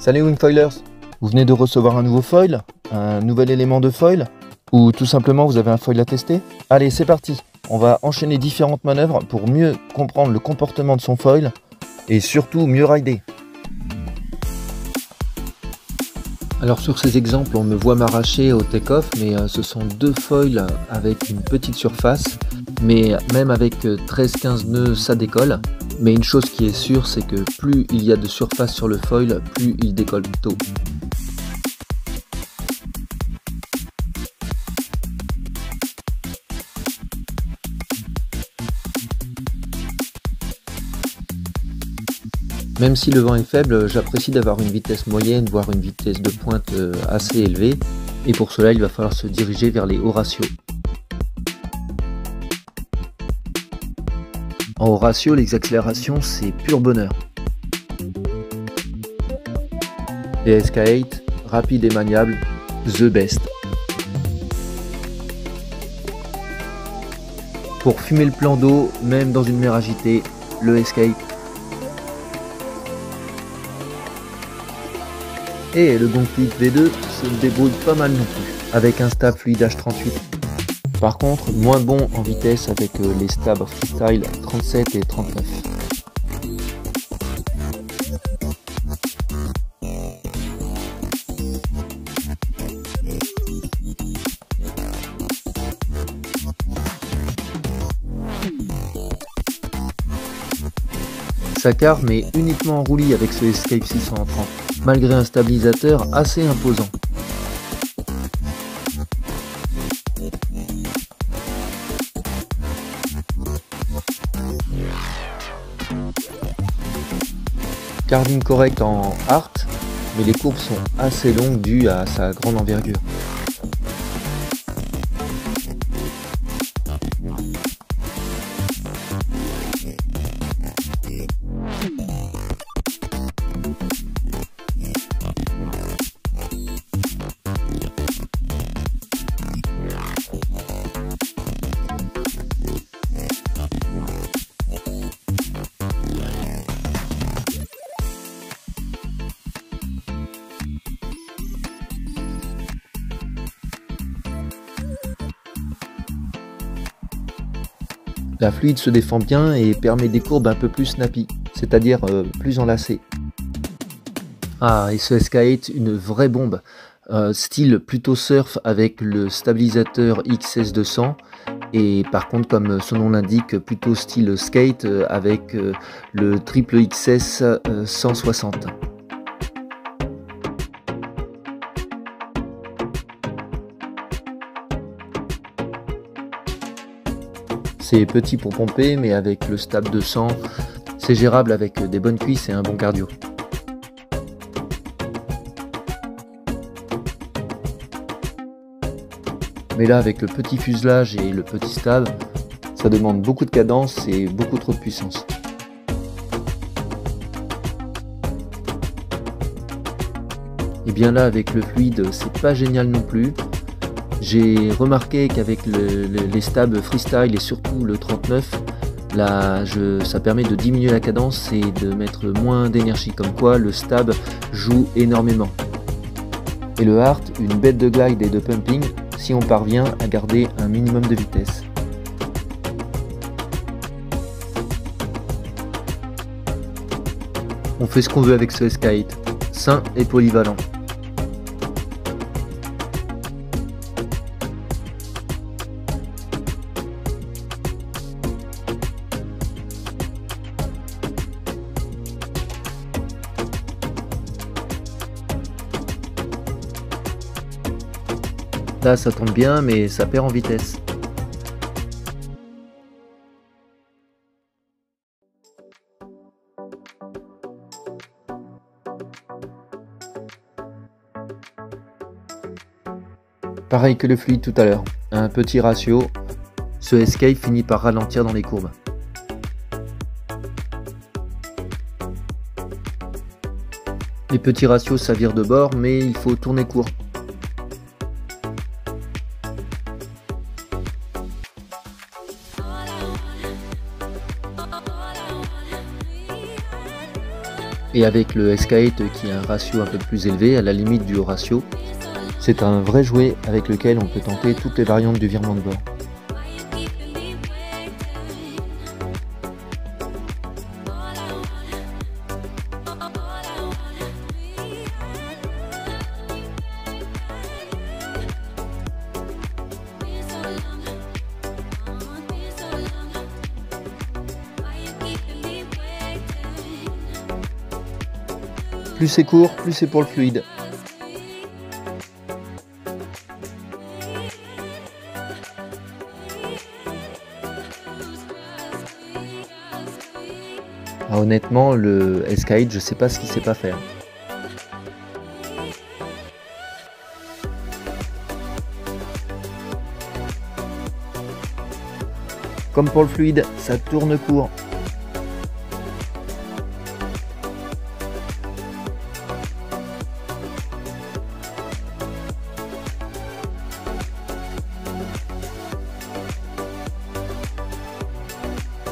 Salut Wingfoilers, vous venez de recevoir un nouveau foil, un nouvel élément de foil, ou tout simplement vous avez un foil à tester? Allez, c'est parti, on va enchaîner différentes manœuvres pour mieux comprendre le comportement de son foil et surtout mieux rider. Alors sur ces exemples, on me voit m'arracher au take-off, mais ce sont deux foils avec une petite surface, mais même avec 13-15 nœuds, ça décolle. Mais une chose qui est sûre, c'est que plus il y a de surface sur le foil, plus il décolle tôt. Même si le vent est faible, j'apprécie d'avoir une vitesse moyenne, voire une vitesse de pointe assez élevée. Et pour cela, il va falloir se diriger vers les hauts ratios. En haut ratio, les accélérations, c'est pur bonheur. Les SK8, rapide et maniable, the best. Pour fumer le plan d'eau, même dans une mer agitée, le SK8. Et le Gonflite V2 se débrouille pas mal non plus, avec un stab fluide H38. Par contre, moins bon en vitesse avec les stabs freestyle 37 et 39. Ça carre, mais uniquement en roulis avec ce Escape 630, malgré un stabilisateur assez imposant. Carving correct en art, mais les courbes sont assez longues dues à sa grande envergure. La fluide se défend bien et permet des courbes un peu plus snappy, c'est-à-dire plus enlacées. Ah, et ce SK8, une vraie bombe, style plutôt surf avec le stabilisateur XS200, et par contre, comme son nom l'indique, plutôt style skate avec le triple XS 160. C'est petit pour pomper, mais avec le stab 200, c'est gérable avec des bonnes cuisses et un bon cardio. Mais là, avec le petit fuselage et le petit stab, ça demande beaucoup de cadence et beaucoup trop de puissance. Et bien là, avec le fluide, c'est pas génial non plus. J'ai remarqué qu'avec les stabs freestyle et surtout le 39, là, ça permet de diminuer la cadence et de mettre moins d'énergie, comme quoi le stab joue énormément. Et le art, une bête de glide et de pumping si on parvient à garder un minimum de vitesse. On fait ce qu'on veut avec ce SK8, sain et polyvalent. Là, ça tombe bien, mais ça perd en vitesse. Pareil que le fluide tout à l'heure, un petit ratio, ce Escape finit par ralentir dans les courbes. Les petits ratios ça vire de bord, mais il faut tourner court. Et avec le SK8 qui a un ratio un peu plus élevé, à la limite du ratio, c'est un vrai jouet avec lequel on peut tenter toutes les variantes du virement de bord. Plus c'est court, plus c'est pour le fluide. Ah, honnêtement, le SK8, je sais pas ce qu'il sait pas faire. Comme pour le fluide, ça tourne court.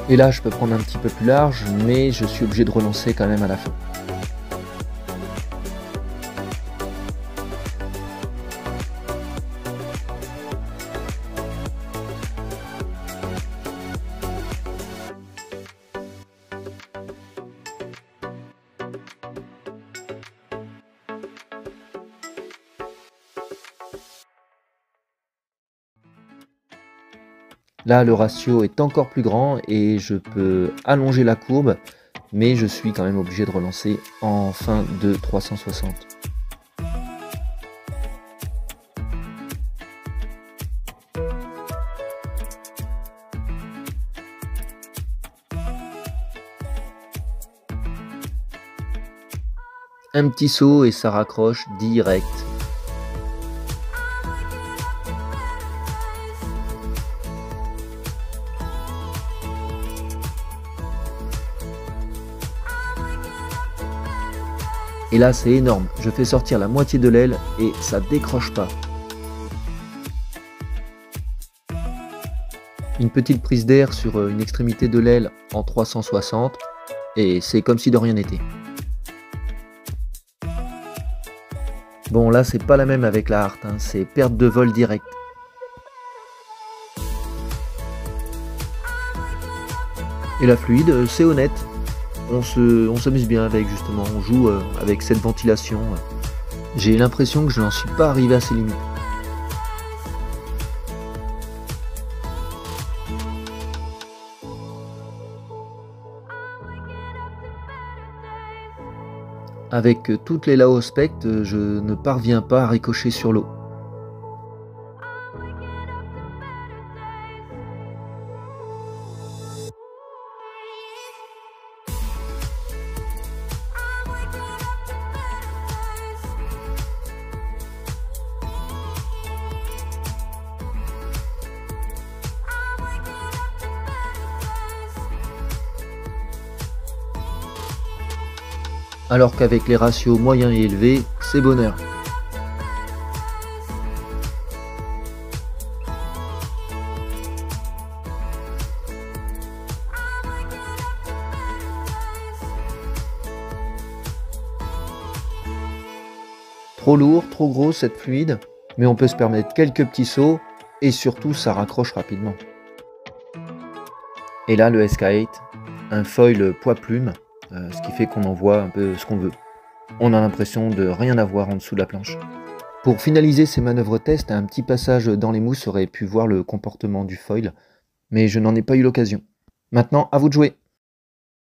Et là, je peux prendre un petit peu plus large, mais je suis obligé de relancer quand même à la fin. Là, le ratio est encore plus grand et je peux allonger la courbe, mais je suis quand même obligé de relancer en fin de 360. Un petit saut et ça raccroche direct. Et là c'est énorme, je fais sortir la moitié de l'aile et ça décroche pas. Une petite prise d'air sur une extrémité de l'aile en 360 et c'est comme si de rien n'était. Bon là c'est pas la même avec la Hart, hein, c'est perte de vol direct. Et la fluide, c'est honnête. On s'amuse bien avec, justement, on joue avec cette ventilation. J'ai l'impression que je n'en suis pas arrivé à ses limites. Avec toutes les Lao Spect, je ne parviens pas à ricocher sur l'eau. Alors qu'avec les ratios moyens et élevés, c'est bonheur. Trop lourd, trop gros cette fluide, mais on peut se permettre quelques petits sauts et surtout ça raccroche rapidement. Et là le SK8, un foil poids plume, ce qui fait qu'on en voit un peu ce qu'on veut. On a l'impression de rien avoir en dessous de la planche. Pour finaliser ces manœuvres test, un petit passage dans les mousses aurait pu voir le comportement du foil, mais je n'en ai pas eu l'occasion. Maintenant, à vous de jouer!